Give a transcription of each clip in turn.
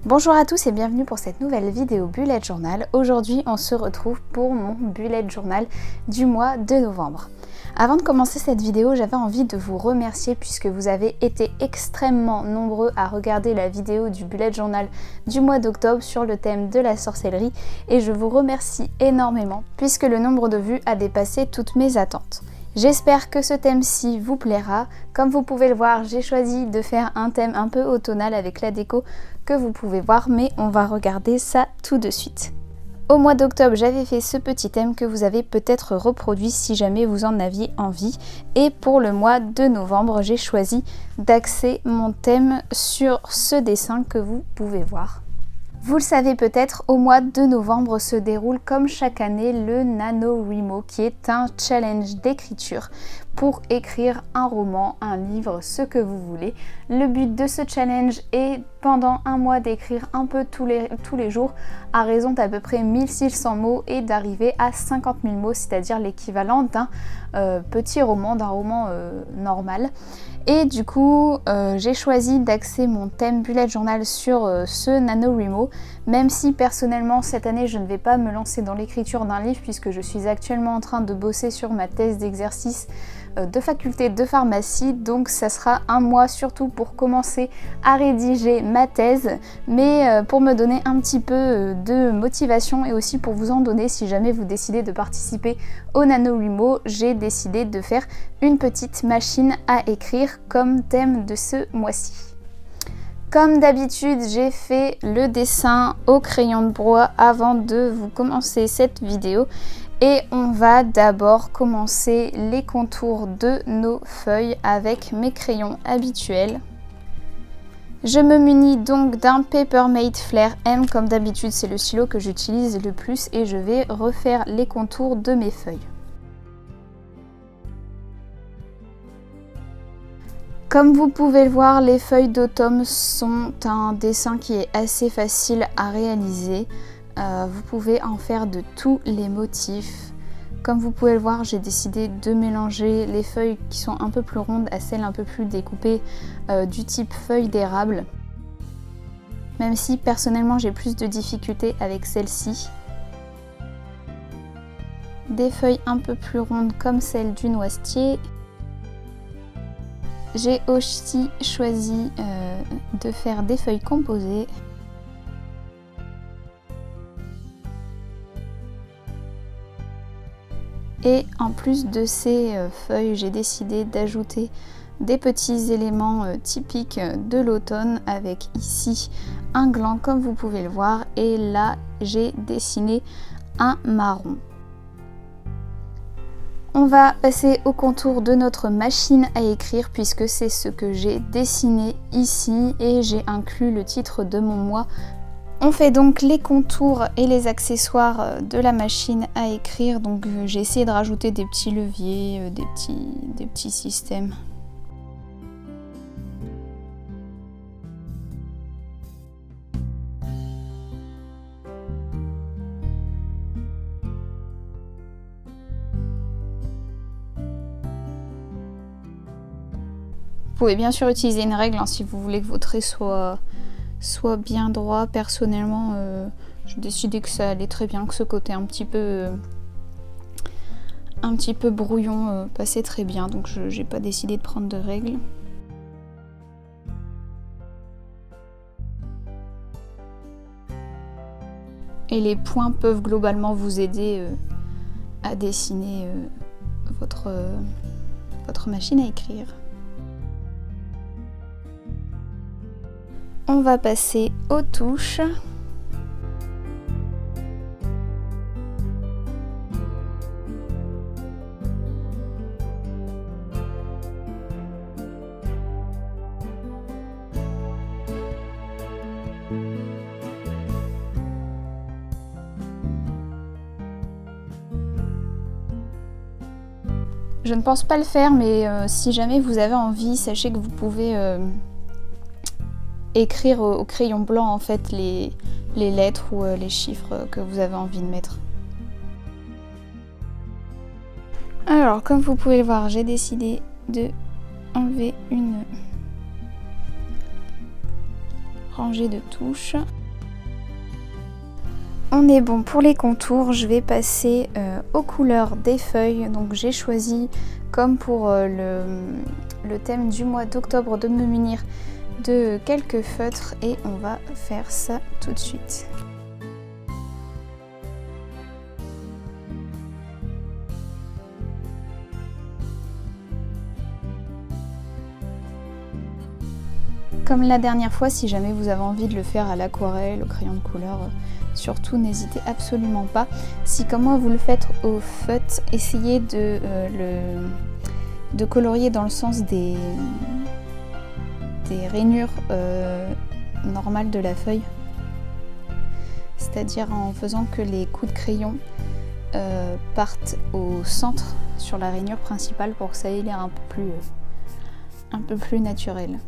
Bonjour à tous et bienvenue pour cette nouvelle vidéo bullet journal. Aujourd'hui on se retrouve pour mon bullet journal du mois de novembre. Avant de commencer cette vidéo, j'avais envie de vous remercier puisque vous avez été extrêmement nombreux à regarder la vidéo du bullet journal du mois d'octobre sur le thème de la sorcellerie et je vous remercie énormément puisque le nombre de vues a dépassé toutes mes attentes. J'espère que ce thème-ci vous plaira. Comme vous pouvez le voir, j'ai choisi de faire un thème un peu automnal avec la déco que vous pouvez voir, mais on va regarder ça tout de suite. Au mois d'octobre, j'avais fait ce petit thème que vous avez peut-être reproduit si jamais vous en aviez envie. Et pour le mois de novembre, j'ai choisi d'axer mon thème sur ce dessin que vous pouvez voir. Vous le savez peut-être, au mois de novembre se déroule comme chaque année le NaNoWriMo qui est un challenge d'écriture pour écrire un roman, un livre, ce que vous voulez. Le but de ce challenge est pendant un mois d'écrire un peu tous les jours à raison d'à peu près 1600 mots et d'arriver à 50 000 mots, c'est-à-dire l'équivalent d'un petit roman, d'un roman normal. Et du coup, j'ai choisi d'axer mon thème bullet journal sur ce NaNoWriMo, même si personnellement cette année je ne vais pas me lancer dans l'écriture d'un livre puisque je suis actuellement en train de bosser sur ma thèse d'exercice de faculté de pharmacie, donc ça sera un mois surtout pour commencer à rédiger ma thèse, mais pour me donner un petit peu de motivation et aussi pour vous en donner si jamais vous décidez de participer au NaNoWriMo, j'ai décidé de faire une petite machine à écrire comme thème de ce mois-ci. Comme d'habitude, j'ai fait le dessin au crayon de bois avant de vous commencer cette vidéo. Et on va d'abord commencer les contours de nos feuilles avec mes crayons habituels. Je me munis donc d'un Papermate Flair M, comme d'habitude c'est le stylo que j'utilise le plus et je vais refaire les contours de mes feuilles. Comme vous pouvez le voir, les feuilles d'automne sont un dessin qui est assez facile à réaliser. Vous pouvez en faire de tous les motifs. Comme vous pouvez le voir, j'ai décidé de mélanger les feuilles qui sont un peu plus rondes à celles un peu plus découpées du type feuille d'érable. Même si personnellement j'ai plus de difficultés avec celle-ci. Des feuilles un peu plus rondes comme celle du noisetier. J'ai aussi choisi de faire des feuilles composées. Et en plus de ces feuilles, j'ai décidé d'ajouter des petits éléments typiques de l'automne avec ici un gland comme vous pouvez le voir et là j'ai dessiné un marron. On va passer au contour de notre machine à écrire puisque c'est ce que j'ai dessiné ici et j'ai inclus le titre de mon mois. On fait donc les contours et les accessoires de la machine à écrire, donc j'ai essayé de rajouter des petits leviers, des petits systèmes. Vous pouvez bien sûr utiliser une règle si vous voulez que vos traits soient bien droit. Personnellement, j'ai décidé que ça allait très bien, que ce côté un petit peu brouillon passait très bien, donc j'ai pas décidé de prendre de règles. Et les points peuvent globalement vous aider à dessiner votre machine à écrire. On va passer aux touches. Je ne pense pas le faire, mais si jamais vous avez envie, sachez que vous pouvez écrire au crayon blanc en fait les lettres ou les chiffres que vous avez envie de mettre. Alors comme vous pouvez le voir, j'ai décidé de enlever une rangée de touches. On est bon pour les contours, je vais passer aux couleurs des feuilles. Donc j'ai choisi, comme pour le thème du mois d'octobre, de me munir de quelques feutres et on va faire ça tout de suite. Comme la dernière fois, si jamais vous avez envie de le faire à l'aquarelle, au crayon de couleur, surtout n'hésitez absolument pas. Si comme moi vous le faites au feutre, essayez de colorier dans le sens des rainures normales de la feuille. C'est-à-dire en faisant que les coups de crayon partent au centre sur la rainure principale pour que ça ait l'air un peu plus naturel.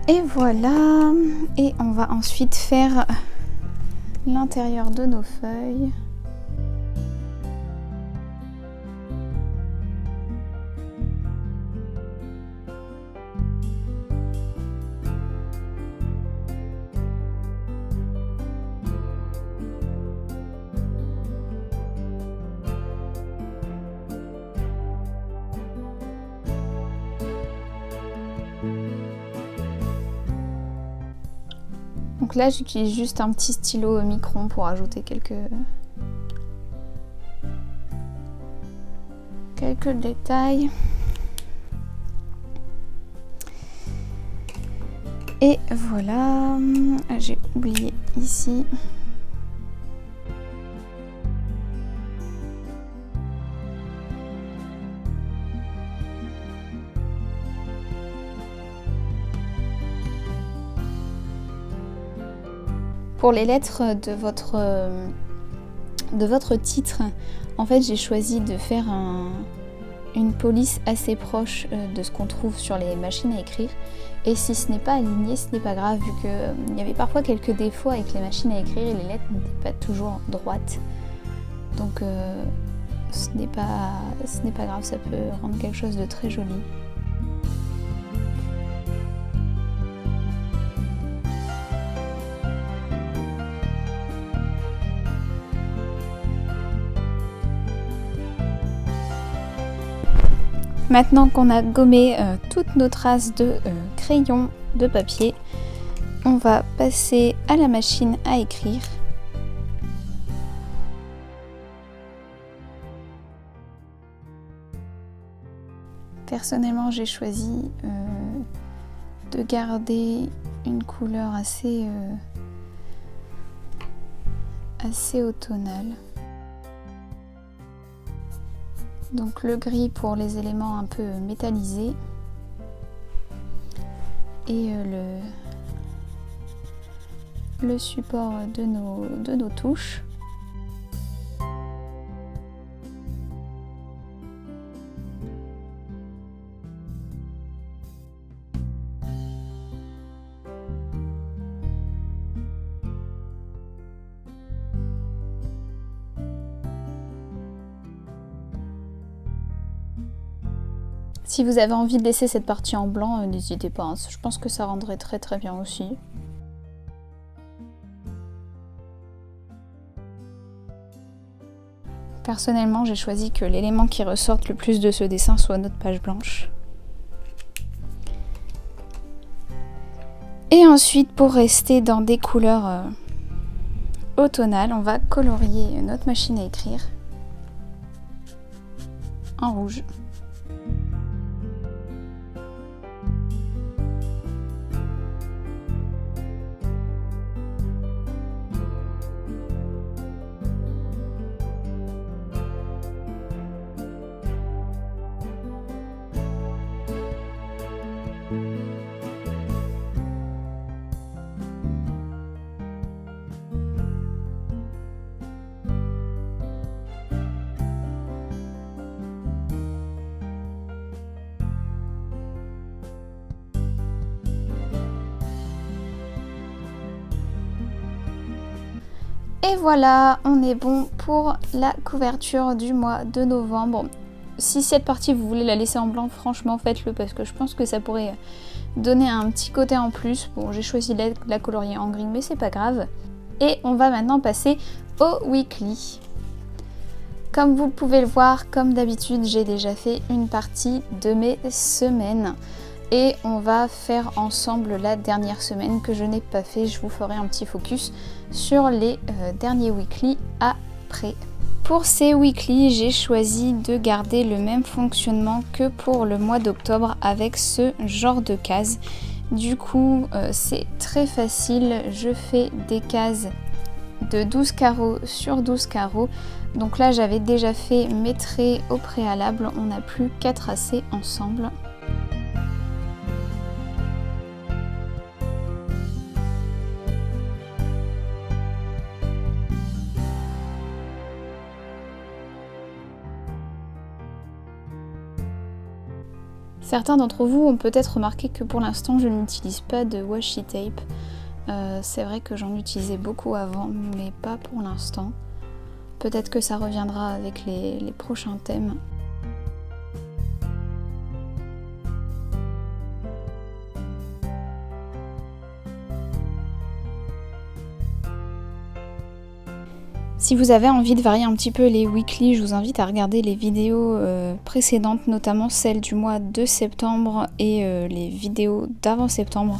Et voilà, et on va ensuite faire l'intérieur de nos feuilles. Donc là j'utilise juste un petit stylo micron pour ajouter quelques détails. Et voilà, j'ai oublié ici. Pour les lettres de votre titre, en fait j'ai choisi de faire une police assez proche de ce qu'on trouve sur les machines à écrire. Et si ce n'est pas aligné, ce n'est pas grave, vu qu'il y avait parfois quelques défauts avec les machines à écrire et les lettres n'étaient pas toujours droites. Donc ce n'est pas grave, ça peut rendre quelque chose de très joli. Maintenant qu'on a gommé toutes nos traces de crayon de papier, on va passer à la machine à écrire. Personnellement, j'ai choisi de garder une couleur assez automnale. Donc le gris pour les éléments un peu métallisés et le support de nos touches. Si vous avez envie de laisser cette partie en blanc, n'hésitez pas, hein. Je pense que ça rendrait très très bien aussi. Personnellement, j'ai choisi que l'élément qui ressorte le plus de ce dessin soit notre page blanche. Et ensuite, pour rester dans des couleurs automnales, on va colorier notre machine à écrire en rouge. Et voilà, on est bon pour la couverture du mois de novembre. Si cette partie vous voulez la laisser en blanc, franchement faites-le parce que je pense que ça pourrait donner un petit côté en plus. Bon, j'ai choisi de la colorier en gris mais c'est pas grave. Et on va maintenant passer au weekly. Comme vous pouvez le voir, comme d'habitude, j'ai déjà fait une partie de mes semaines. Et on va faire ensemble la dernière semaine que je n'ai pas fait. Je vous ferai un petit focus sur les derniers weekly après. Pour ces weekly, j'ai choisi de garder le même fonctionnement que pour le mois d'octobre avec ce genre de cases. Du coup, c'est très facile. Je fais des cases de 12 carreaux sur 12 carreaux. Donc là, j'avais déjà fait mes traits au préalable. On n'a plus qu'à tracer ensemble. Certains d'entre vous ont peut-être remarqué que pour l'instant je n'utilise pas de washi tape. C'est vrai que j'en utilisais beaucoup avant, mais pas pour l'instant. Peut-être que ça reviendra avec les prochains thèmes. Si vous avez envie de varier un petit peu les weekly, je vous invite à regarder les vidéos précédentes, notamment celles du mois de septembre et les vidéos d'avant septembre.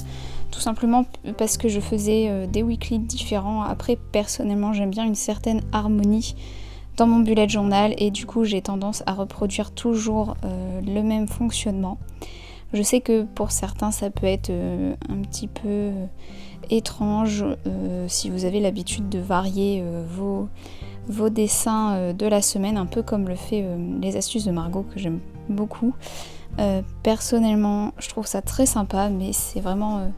Tout simplement parce que je faisais des weekly différents. Après, personnellement, j'aime bien une certaine harmonie dans mon bullet journal et du coup, j'ai tendance à reproduire toujours le même fonctionnement. Je sais que pour certains, ça peut être un petit peu étrange si vous avez l'habitude de varier vos dessins de la semaine, un peu comme le fait les astuces de Margot que j'aime beaucoup. Personnellement, je trouve ça très sympa, mais c'est vraiment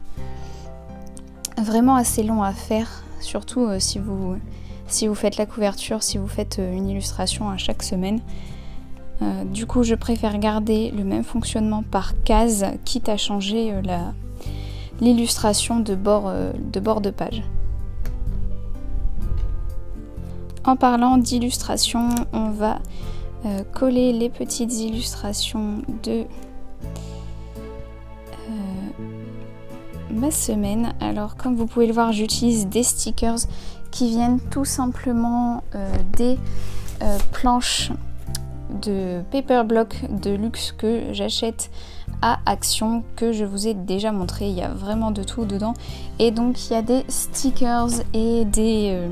assez long à faire, surtout si vous faites la couverture, si vous faites une illustration à chaque semaine. Du coup, je préfère garder le même fonctionnement par case, quitte à changer l'illustration de bord de page. En parlant d'illustration, on va coller les petites illustrations de ma semaine. Alors, comme vous pouvez le voir, j'utilise des stickers qui viennent tout simplement des planches de paper block de luxe que j'achète à Action, que je vous ai déjà montré. Il y a vraiment de tout dedans et donc il y a des stickers et des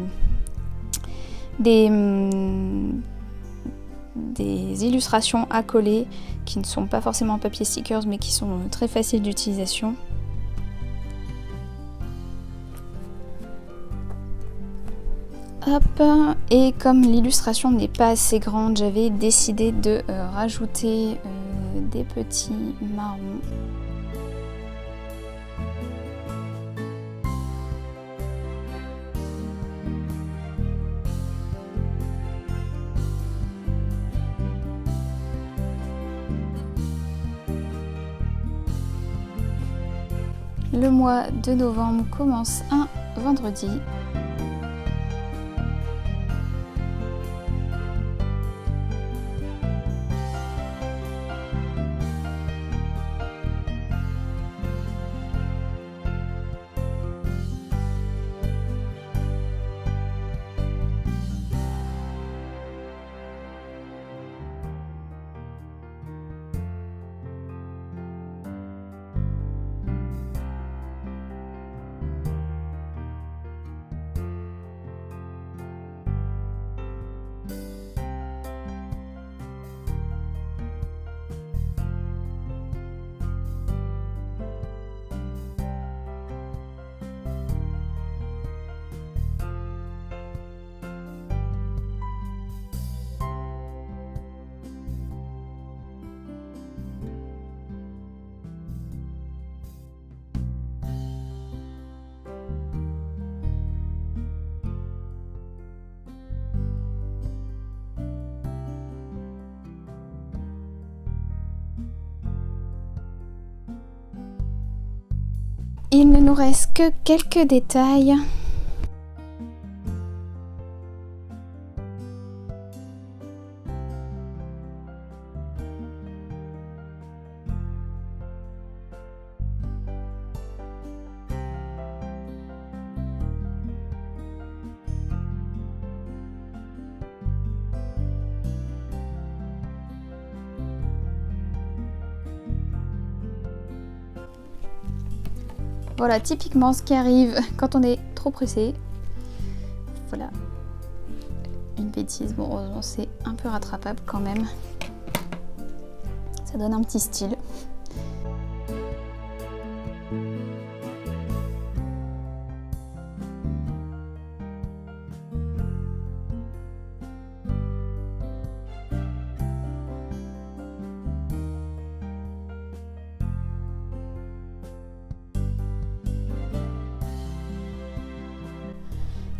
illustrations à coller qui ne sont pas forcément papier stickers mais qui sont très faciles d'utilisation. Hop, et comme l'illustration n'est pas assez grande, j'avais décidé de rajouter des petits marrons. Le mois de novembre commence un vendredi. Il ne nous reste que quelques détails. Voilà typiquement ce qui arrive quand on est trop pressé. Voilà. Une bêtise, bon heureusement c'est un peu rattrapable quand même. Ça donne un petit style.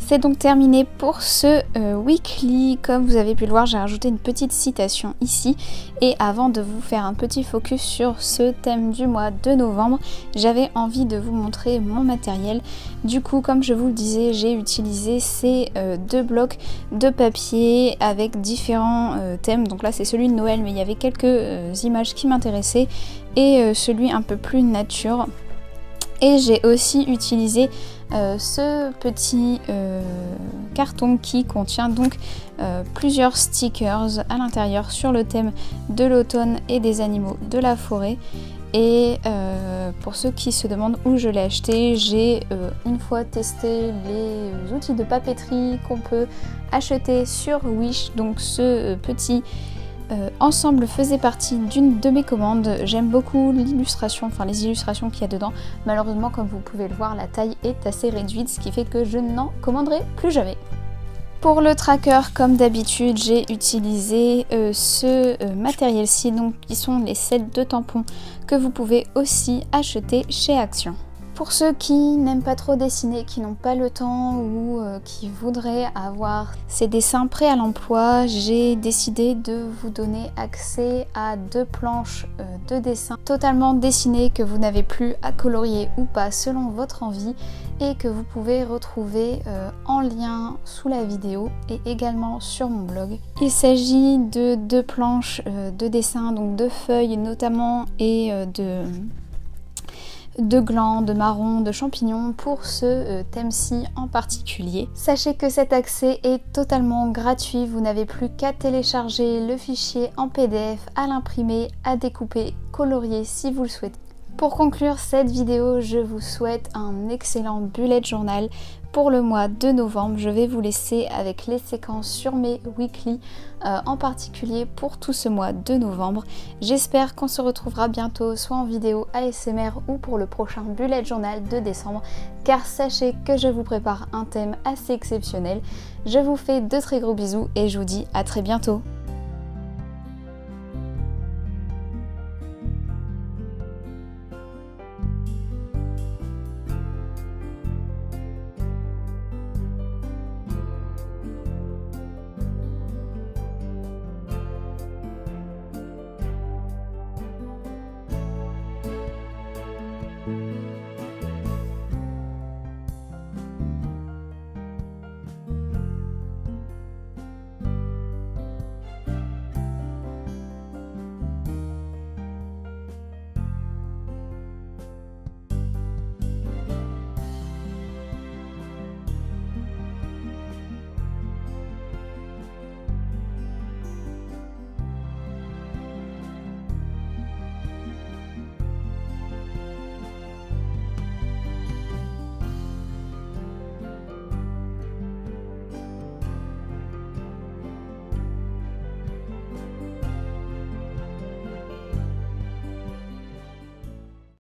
C'est donc terminé pour ce weekly. Comme vous avez pu le voir, j'ai rajouté une petite citation ici. Et avant de vous faire un petit focus sur ce thème du mois de novembre, j'avais envie de vous montrer mon matériel. Du coup, comme je vous le disais, j'ai utilisé ces deux blocs de papier avec différents thèmes. Donc là, c'est celui de Noël, mais il y avait quelques images qui m'intéressaient. Et celui un peu plus nature. Et j'ai aussi utilisé ce petit carton qui contient donc plusieurs stickers à l'intérieur sur le thème de l'automne et des animaux de la forêt. Et pour ceux qui se demandent où je l'ai acheté, j'ai une fois testé les outils de papeterie qu'on peut acheter sur Wish. Donc ce petit ensemble faisait partie d'une de mes commandes. J'aime beaucoup l'illustration, enfin les illustrations qu'il y a dedans. Malheureusement, comme vous pouvez le voir, la taille est assez réduite, ce qui fait que je n'en commanderai plus jamais. Pour le tracker, comme d'habitude, j'ai utilisé ce matériel-ci, donc qui sont les sets de tampons que vous pouvez aussi acheter chez Action. Pour ceux qui n'aiment pas trop dessiner, qui n'ont pas le temps ou qui voudraient avoir ces dessins prêts à l'emploi, j'ai décidé de vous donner accès à deux planches de dessin totalement dessinées que vous n'avez plus à colorier ou pas selon votre envie et que vous pouvez retrouver en lien sous la vidéo et également sur mon blog. Il s'agit de deux planches de dessin, donc de feuilles notamment et de glands, de marrons, de champignons pour ce thème-ci en particulier. Sachez que cet accès est totalement gratuit, vous n'avez plus qu'à télécharger le fichier en PDF, à l'imprimer, à découper, colorier si vous le souhaitez. Pour conclure cette vidéo, je vous souhaite un excellent bullet journal pour le mois de novembre. Je vais vous laisser avec les séquences sur mes weekly, en particulier pour tout ce mois de novembre. J'espère qu'on se retrouvera bientôt, soit en vidéo ASMR ou pour le prochain bullet journal de décembre, car sachez que je vous prépare un thème assez exceptionnel. Je vous fais de très gros bisous et je vous dis à très bientôt.